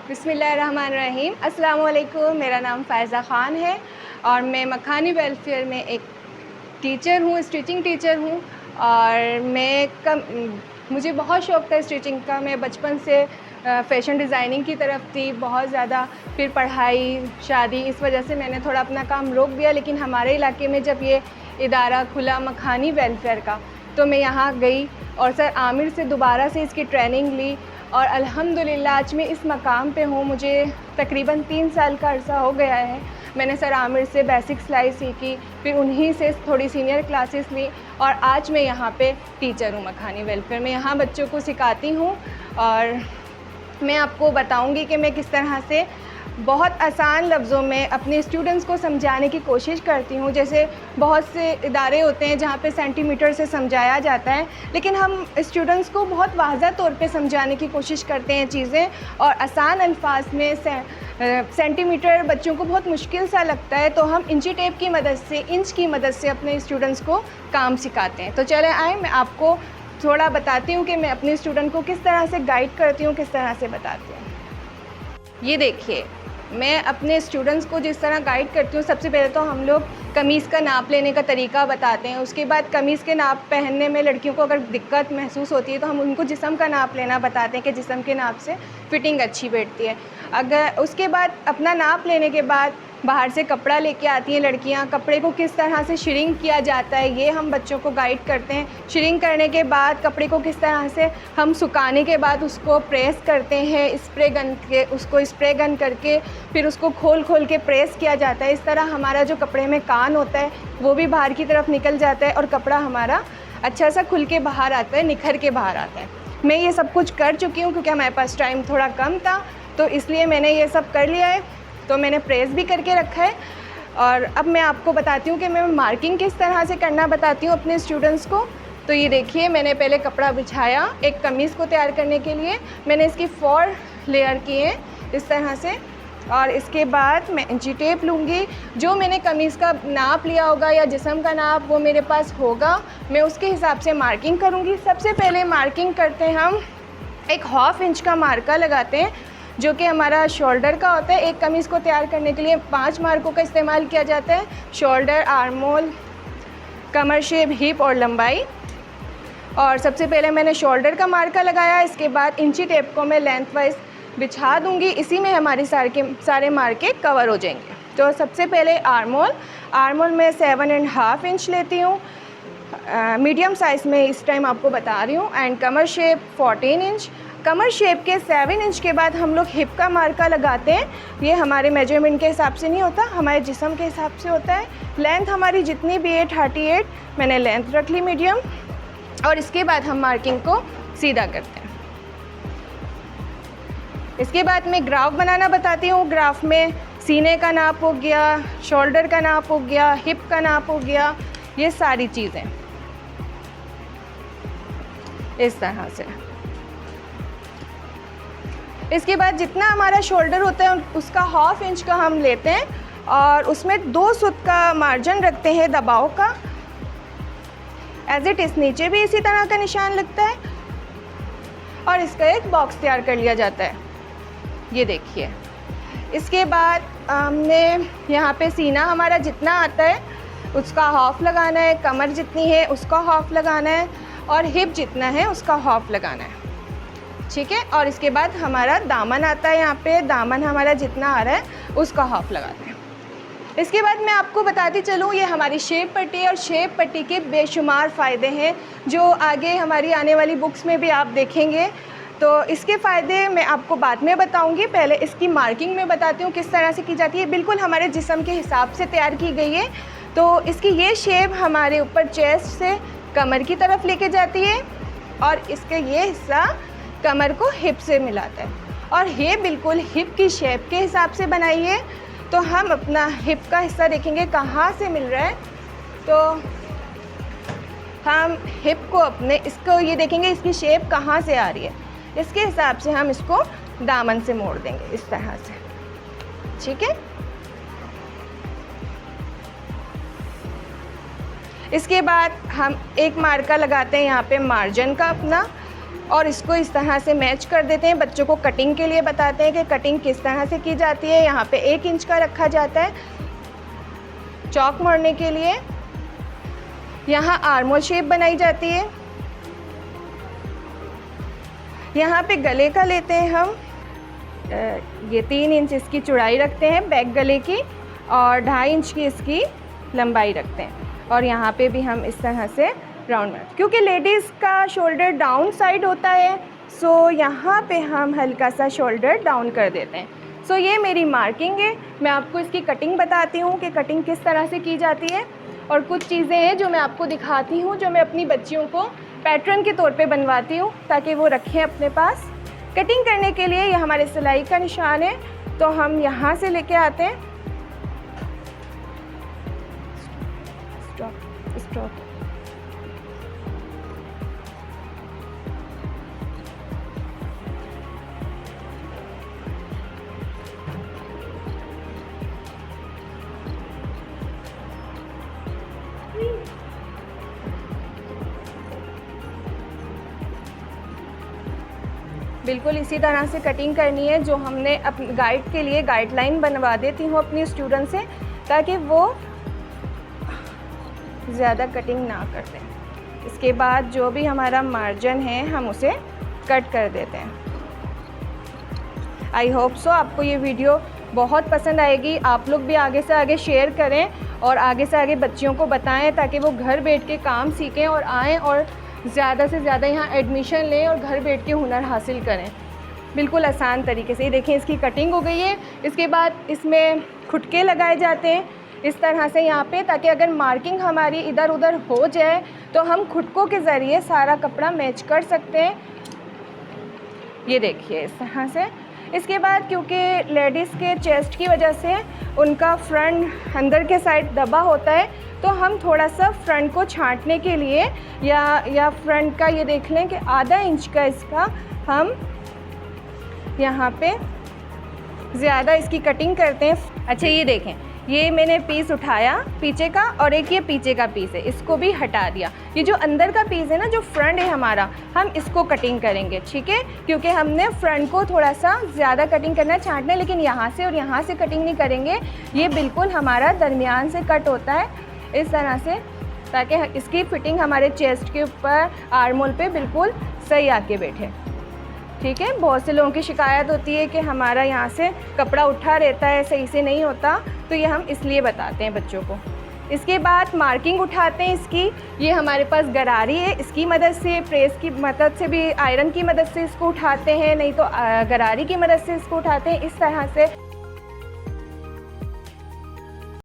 बिस्मिल्लाहिर्रहमानिर्रहीम। अस्सलाम वालेकुम। मेरा नाम फ़ायज़ा ख़ान है और मैं मखानी वेलफेयर में एक टीचर हूँ, स्टिचिंग टीचर हूँ। और मुझे बहुत शौक़ था स्टिचिंग का। मैं बचपन से फ़ैशन डिज़ाइनिंग की तरफ थी बहुत ज़्यादा। फिर पढ़ाई, शादी, इस वजह से मैंने थोड़ा अपना काम रोक दिया। लेकिन हमारे इलाके में जब ये इदारा खुला मखानी वेलफेयर का, तो मैं यहाँ गई और सर आमिर से दोबारा से इसकी ट्रेनिंग ली और अल्हम्दुलिल्लाह आज मैं इस मकाम पे हूँ। मुझे तकरीबन 3 साल का अरसा हो गया है। मैंने सर आमिर से बेसिक सिलाई सीखी, फिर उन्हीं से थोड़ी सीनियर क्लासेस ली और आज मैं यहाँ पे टीचर हूँ मखानी वेलफेयर में। यहाँ बच्चों को सिखाती हूँ और मैं आपको बताऊँगी कि मैं किस तरह से बहुत आसान लफ्ज़ों में अपने स्टूडेंट्स को समझाने की कोशिश करती हूँ। जैसे बहुत से इदारे होते हैं जहाँ पे सेंटीमीटर से समझाया जाता है, लेकिन हम स्टूडेंट्स को बहुत वाज़ह तौर पे समझाने की कोशिश करते हैं चीज़ें, और आसान अल्फाज में सेंटीमीटर बच्चों को बहुत मुश्किल सा लगता है, तो हम इंची टेप की मदद से, इंच की मदद से अपने स्टूडेंट्स को काम सिखाते हैं। तो चले आए, मैं आपको थोड़ा बताती हूँ कि मैं अपने स्टूडेंट को किस तरह से गाइड करती हूँ, किस तरह से बताती हूँ। ये देखिए, मैं अपने स्टूडेंट्स को जिस तरह गाइड करती हूँ, सबसे पहले तो हम लोग कमीज़ का नाप लेने का तरीका बताते हैं। उसके बाद कमीज़ के नाप पहनने में लड़कियों को अगर दिक्कत महसूस होती है तो हम उनको जिस्म का नाप लेना बताते हैं कि जिस्म के नाप से फ़िटिंग अच्छी बैठती है। अगर उसके बाद अपना नाप लेने के बाद बाहर से कपड़ा लेके आती हैं लड़कियां, कपड़े को किस तरह से श्रिंक किया जाता है ये हम बच्चों को गाइड करते हैं। श्रिंक करने के बाद कपड़े को किस तरह से हम सुखाने के बाद उसको प्रेस करते हैं स्प्रे गन के, उसको स्प्रे गन करके फिर उसको खोल के प्रेस किया जाता है। इस तरह हमारा जो कपड़े में कान होता है वो भी बाहर की तरफ निकल जाता है और कपड़ा हमारा अच्छा सा खुल के बाहर आता है, निखर के बाहर आता है। मैं ये सब कुछ कर चुकी हूँ क्योंकि हमारे पास टाइम थोड़ा कम था, तो इसलिए मैंने ये सब कर लिया है। तो मैंने प्रेस भी करके रखा है और अब मैं आपको बताती हूँ कि मैं मार्किंग किस तरह से करना बताती हूँ अपने स्टूडेंट्स को। तो ये देखिए, मैंने पहले कपड़ा बिछाया एक कमीज़ को तैयार करने के लिए। मैंने इसकी 4 लेयर किए इस तरह से, और इसके बाद मैं इंची टेप लूँगी। जो मैंने कमीज़ का नाप लिया होगा या जिस्म का नाप वो मेरे पास होगा, मैं उसके हिसाब से मार्किंग करूँगी। सबसे पहले मार्किंग करते हैं हम एक 1/2 इंच का मार्का लगाते हैं जो कि हमारा शोल्डर का होता है। एक कमीज़ को तैयार करने के लिए 5 मार्कों का इस्तेमाल किया जाता है: शोल्डर, आर्म होल, कमर शेप, हिप और लंबाई। और सबसे पहले मैंने शोल्डर का मार्का लगाया, इसके बाद इंची टेप को मैं लेंथ वाइज बिछा दूंगी। इसी में हमारी सारे मार्के कवर हो जाएंगे। तो सबसे पहले आर्म होल में 7.5 इंच लेती हूँ, मीडियम साइज़ में इस टाइम आपको बता रही हूँ। And Qamar shape 14 inch. Qamar shape के 7 इंच के बाद हम लोग हिप का मार्का लगाते हैं। ये हमारे मेजरमेंट के हिसाब से नहीं होता, हमारे जिस्म के हिसाब से होता है। लेंथ हमारी जितनी भी है 38, मैंने लेंथ रख ली मीडियम, और इसके बाद हम मार्किंग को सीधा करते हैं। इसके बाद मैं ग्राफ बनाना बताती हूँ। ग्राफ में सीने का नाप हो गया, शोल्डर का नाप हो गया, हिप का नाप हो गया, ये सारी चीज़ें इस तरह से। इसके बाद जितना हमारा शोल्डर होता है उसका 1/2 इंच का हम लेते हैं और उसमें 2 सूत का मार्जिन रखते हैं दबाव का। एज इट इज़ नीचे भी इसी तरह का निशान लगता है और इसका एक बॉक्स तैयार कर लिया जाता है। ये देखिए, इसके बाद हमने यहाँ पे सीना हमारा जितना आता है उसका 1/2 लगाना है, कमर जितनी है उसका 1/2 लगाना है और हिप जितना है उसका 1/2 लगाना है, ठीक है। और इसके बाद हमारा दामन आता है, यहाँ पे दामन हमारा जितना आ रहा है उसका 1/2 लगाते हैं। इसके बाद मैं आपको बताती चलूँ, ये हमारी शेप पट्टी है और शेप पट्टी के बेशुमार फ़ायदे हैं जो आगे हमारी आने वाली बुक्स में भी आप देखेंगे। तो इसके फ़ायदे मैं आपको बाद में बताऊंगी, पहले इसकी मार्किंग में बताती हूँ किस तरह से की जाती है। बिल्कुल हमारे जिस्म के हिसाब से तैयार की गई है। तो इसकी ये शेप हमारे ऊपर चेस्ट से कमर की तरफ लेके जाती है और इसका ये हिस्सा कमर को हिप से मिलाता है, और ये बिल्कुल हिप की शेप के हिसाब से बनाई है। तो हम अपना हिप का हिस्सा देखेंगे कहाँ से मिल रहा है, तो हम हिप को अपने इसको ये देखेंगे इसकी शेप कहाँ से आ रही है, इसके हिसाब से हम इसको दामन से मोड़ देंगे इस तरह से, ठीक है। इसके बाद हम एक मार्का लगाते हैं यहाँ पे मार्जिन का अपना, और इसको इस तरह से मैच कर देते हैं। बच्चों को कटिंग के लिए बताते हैं कि कटिंग किस तरह से की जाती है। यहाँ पे 1 इंच का रखा जाता है चौक मोड़ने के लिए। यहाँ आर्मोल शेप बनाई जाती है। यहाँ पे गले का लेते हैं हम, ये 3 इंच इसकी चौड़ाई रखते हैं बैक गले की और 2.5 इंच की इसकी लंबाई रखते हैं। और यहाँ पे भी हम इस तरह से राउंड में, क्योंकि लेडीज़ का शोल्डर डाउन साइड होता है, सो यहाँ पे हम हल्का सा शोल्डर डाउन कर देते हैं। सो ये मेरी मार्किंग है। मैं आपको इसकी कटिंग बताती हूँ कि कटिंग किस तरह से की जाती है। और कुछ चीज़ें हैं जो मैं आपको दिखाती हूँ, जो मैं अपनी बच्चियों को पैटर्न के तौर पे बनवाती हूँ ताकि वो रखें अपने पास। कटिंग करने के लिए ये हमारे सिलाई का निशान है, तो हम यहाँ से लेके आते हैं स्टॉप। बिल्कुल इसी तरह से कटिंग करनी है जो हमने अपने गाइड के लिए गाइडलाइन बनवा देती हूँ अपनी स्टूडेंट से, ताकि वो ज़्यादा कटिंग ना कर दें। इसके बाद जो भी हमारा मार्जिन है हम उसे कट कर देते हैं। आई होप सो आपको ये वीडियो बहुत पसंद आएगी। आप लोग भी आगे से आगे शेयर करें और आगे से आगे बच्चियों को बताएं ताकि वो घर बैठ के काम सीखें और आएँ और ज़्यादा से ज़्यादा यहाँ एडमिशन लें और घर बैठ के हुनर हासिल करें बिल्कुल आसान तरीके से। ये देखें इसकी कटिंग हो गई है। इसके बाद इसमें खुटके लगाए जाते हैं इस तरह से यहाँ पे, ताकि अगर मार्किंग हमारी इधर उधर हो जाए तो हम खुटकों के ज़रिए सारा कपड़ा मैच कर सकते हैं। ये देखिए इस तरह से। इसके बाद क्योंकि लेडीज़ के चेस्ट की वजह से उनका फ्रंट अंदर के साइड दबा होता है, तो हम थोड़ा सा फ्रंट को छांटने के लिए या फ्रंट का ये देख लें कि आधा इंच का इसका हम यहाँ पे ज़्यादा इसकी कटिंग करते हैं। अच्छा ये देखें, ये मैंने पीस उठाया पीछे का और एक ये पीछे का पीस है, इसको भी हटा दिया। ये जो अंदर का पीस है ना, जो फ्रंट है हमारा, हम इसको कटिंग करेंगे, ठीक है, क्योंकि हमने फ्रंट को थोड़ा सा ज़्यादा कटिंग करना है, छांटना है, लेकिन यहाँ से और यहाँ से कटिंग नहीं करेंगे। ये बिल्कुल हमारा दरमियान से कट होता है इस तरह से, ताकि इसकी फिटिंग हमारे चेस्ट के ऊपर आर्मोल पे बिल्कुल सही आके बैठे, ठीक है। बहुत से लोगों की शिकायत होती है कि हमारा यहाँ से कपड़ा उठा रहता है, सही से नहीं होता, तो ये हम इसलिए बताते हैं बच्चों को। इसके बाद मार्किंग उठाते हैं इसकी। ये हमारे पास गरारी है, इसकी मदद से, प्रेस की मदद से भी, आयरन की मदद से इसको उठाते हैं, नहीं तो गरारी की मदद से इसको उठाते हैं इस तरह से।